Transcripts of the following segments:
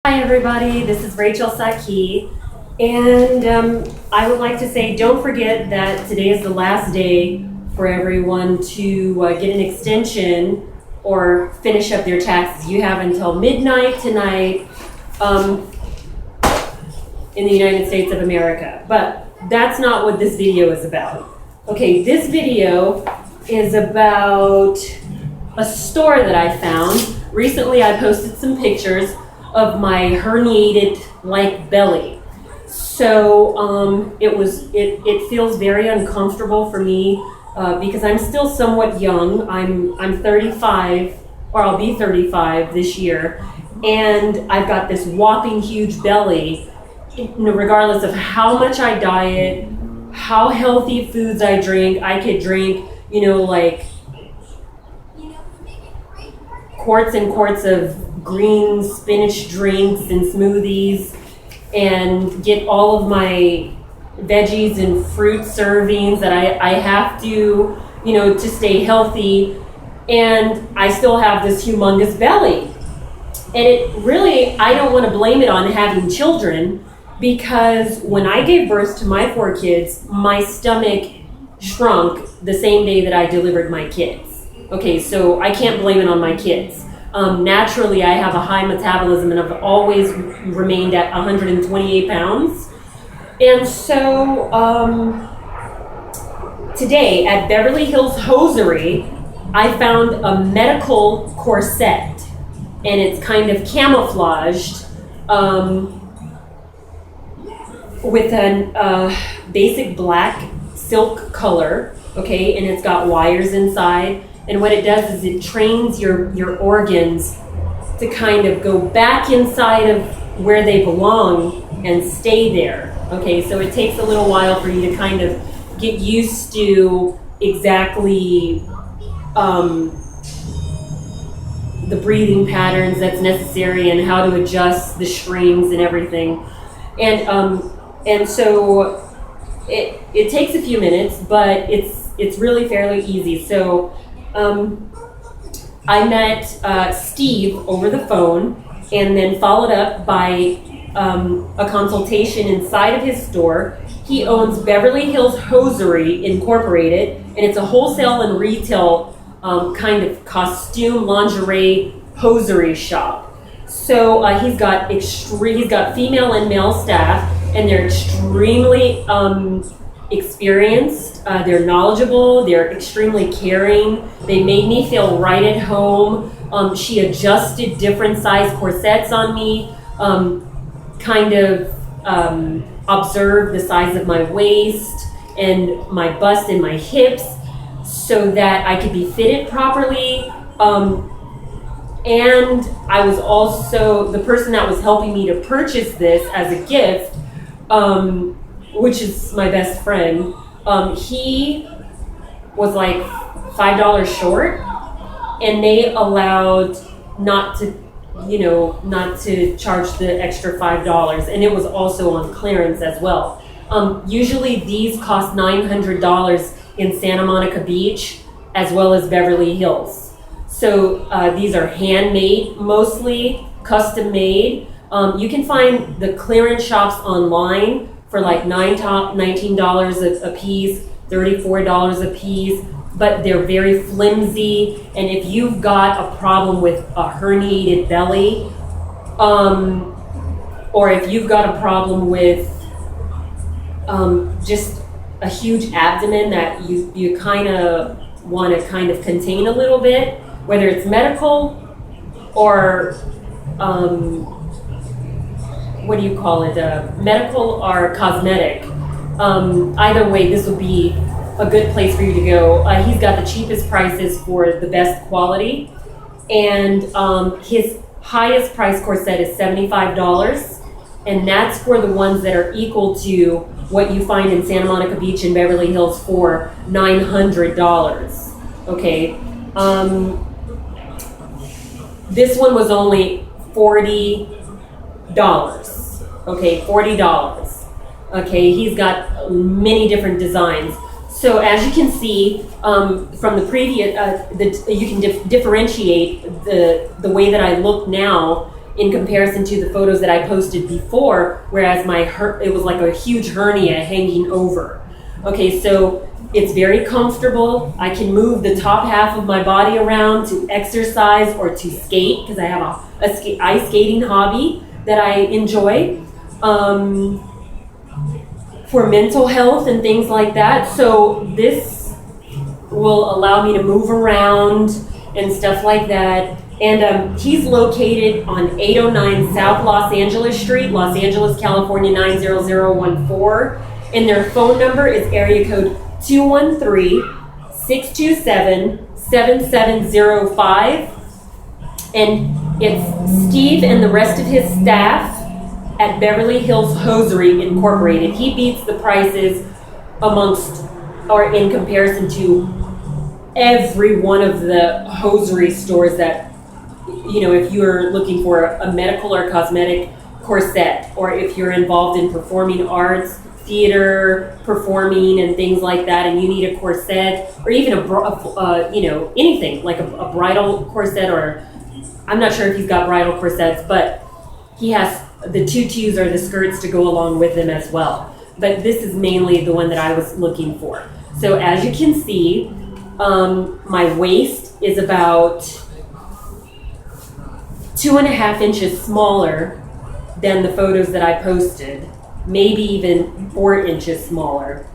Hi everybody, this is Rachel Sakhi, and I would like to say don't forget that today is the last day for everyone to get an extension or finish up their taxes. You have until midnight tonight in the United States of America, but that's not what this video is about. Okay, this video is about a store that I found. Recently I posted some pictures of my herniated like belly. So it feels very uncomfortable for me because I'm still somewhat young. I'm 35, or I'll be 35 this year, and I've got this whopping huge belly, regardless of how much I diet, how healthy foods I drink. I could drink, like quarts and quarts of green spinach drinks and smoothies and get all of my veggies and fruit servings that I have to, to stay healthy, and I still have this humongous belly. And it really, I don't want to blame it on having children, because when I gave birth to my 4 kids, my stomach shrunk the same day that I delivered my kids. Okay, so I can't blame it on my kids. Naturally, I have a high metabolism and I've always remained at 128 pounds. And so today at Beverly Hills Hosiery, I found a medical corset, and it's kind of camouflaged with a basic black silk color, okay, and it's got wires inside. And what it does is it trains your organs to kind of go back inside of where they belong and stay there. Okay, so it takes a little while for you to kind of get used to exactly the breathing patterns that's necessary and how to adjust the strings and everything. And so it takes a few minutes, but it's really fairly easy. So I met Steve over the phone, and then followed up by a consultation inside of his store. He owns Beverly Hills Hosiery Incorporated, and it's a wholesale and retail kind of costume lingerie hosiery shop. So he's got female and male staff, and they're extremely experienced, they're knowledgeable, they're extremely caring. They made me feel right at home. She adjusted different size corsets on me, kind of observed the size of my waist and my bust and my hips so that I could be fitted properly. And I was also the person that was helping me to purchase this as a gift, which is my best friend. He was like $5 short, and they allowed not to charge the extra $5, and it was also on clearance as well. Usually these cost $900 in Santa Monica Beach as well as Beverly Hills. So these are handmade, mostly custom made. You can find the clearance shops online for like $19 a piece, $34 a piece, but they're very flimsy. And if you've got a problem with a herniated belly, or if you've got a problem with just a huge abdomen that you kind of want to kind of contain a little bit, whether it's medical or what do you call it, medical or cosmetic. Either way, this would be a good place for you to go. He's got the cheapest prices for the best quality, and his highest price corset is $75, and that's for the ones that are equal to what you find in Santa Monica Beach and Beverly Hills for $900. Okay, this one was only $40. Okay, $40. Okay, he's got many different designs. So as you can see from the previous, you can differentiate the way that I look now in comparison to the photos that I posted before, whereas it was like a huge hernia hanging over. Okay, so it's very comfortable. I can move the top half of my body around to exercise or to skate, because I have a ice skating hobby that I enjoy, for mental health and things like that. So this will allow me to move around and stuff like that. And he's located on 809 South Los Angeles Street, Los Angeles, California 90014. And their phone number is area code 213-627-7705. And it's Steve and the rest of his staff at Beverly Hills Hosiery Incorporated. He beats the prices in comparison to every one of the hosiery stores that, if you're looking for a medical or cosmetic corset, or if you're involved in performing arts, theater, performing, and things like that, and you need a corset, or even anything like a bridal corset, or I'm not sure if he's got bridal corsets, but he has the tutus or the skirts to go along with them as well. But this is mainly the one that I was looking for. So as you can see, my waist is about 2.5 inches smaller than the photos that I posted, maybe even 4 inches smaller.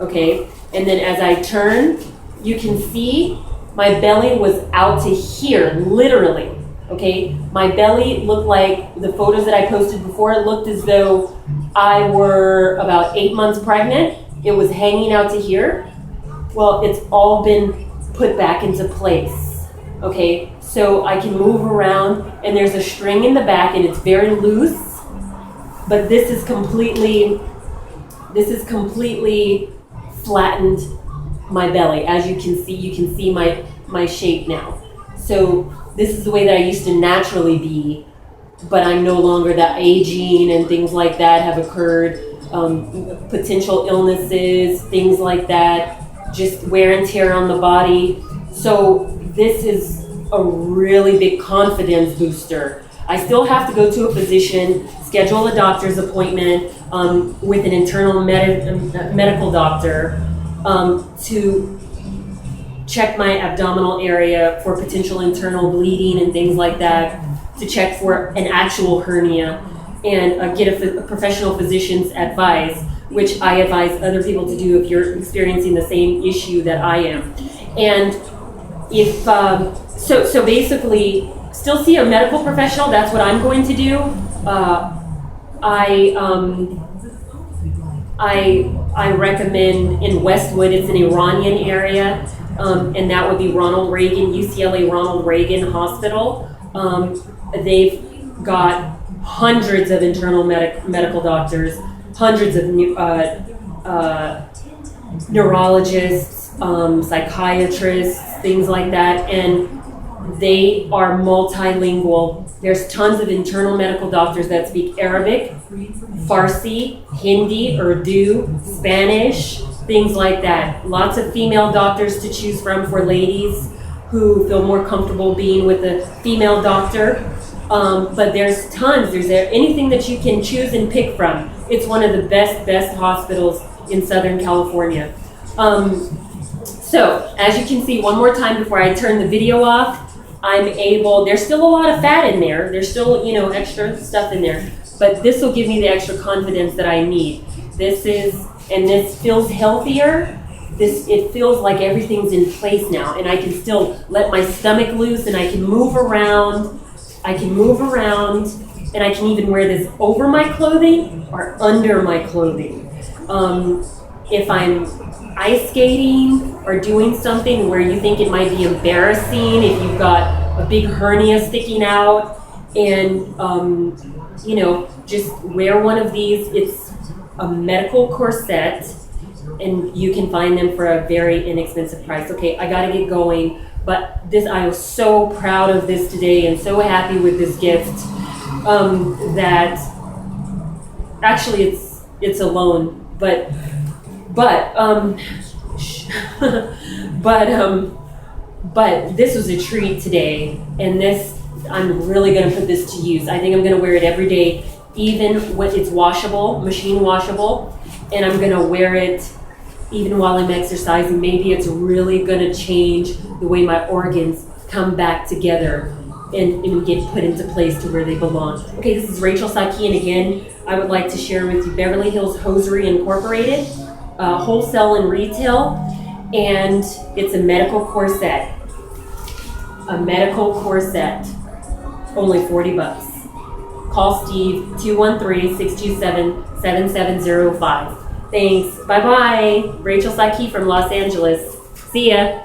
Okay, and then as I turn, you can see my belly was out to here, literally. Okay, my belly looked like the photos that I posted before. It looked as though I were about 8 months pregnant. It was hanging out to here. Well, it's all been put back into place. Okay, so I can move around, and there's a string in the back, and it's very loose. But this is completely flattened my belly. As you can see my shape now. So this is the way that I used to naturally be, but I'm no longer. That aging and things like that have occurred, potential illnesses, things like that, just wear and tear on the body. So this is a really big confidence booster. I still have to go to a physician, schedule a doctor's appointment with an internal medical doctor to check my abdominal area for potential internal bleeding and things like that, to check for an actual hernia, and get a professional physician's advice, which I advise other people to do if you're experiencing the same issue that I am. And if so basically, still see a medical professional. That's what I'm going to do. I recommend in Westwood. It's an Iranian area. And that would be UCLA Ronald Reagan Hospital. They've got hundreds of internal medical doctors, hundreds of neurologists, psychiatrists, things like that, and they are multilingual. There's tons of internal medical doctors that speak Arabic, Farsi, Hindi, Urdu, Spanish, things like that. Lots of female doctors to choose from for ladies who feel more comfortable being with a female doctor. But there's tons. There's anything that you can choose and pick from. It's one of the best hospitals in Southern California. So as you can see, one more time before I turn the video off, there's still a lot of fat in there. There's still, extra stuff in there. But this will give me the extra confidence that I need. This feels healthier. It feels like everything's in place now, and I can still let my stomach loose, and I can move around. And I can even wear this over my clothing or under my clothing. If I'm ice skating or doing something where you think it might be embarrassing, if you've got a big hernia sticking out, and just wear one of these. It's a medical corset, and you can find them for a very inexpensive price. Okay, I gotta get going, but I was so proud of this today and so happy with this gift that actually it's a loan, but this was a treat today, and this I'm really gonna put this to use. I think I'm gonna wear it every day, even when it's washable, machine washable, and I'm gonna wear it even while I'm exercising. Maybe it's really gonna change the way my organs come back together and get put into place to where they belong. Okay, this is Rachel Sakhi, and again, I would like to share with you Beverly Hills Hosiery Incorporated, wholesale and retail, and it's a medical corset. A medical corset, only 40 bucks. Call Steve, 213-627-7705. Thanks, bye-bye. Rachel Sakhi from Los Angeles. See ya.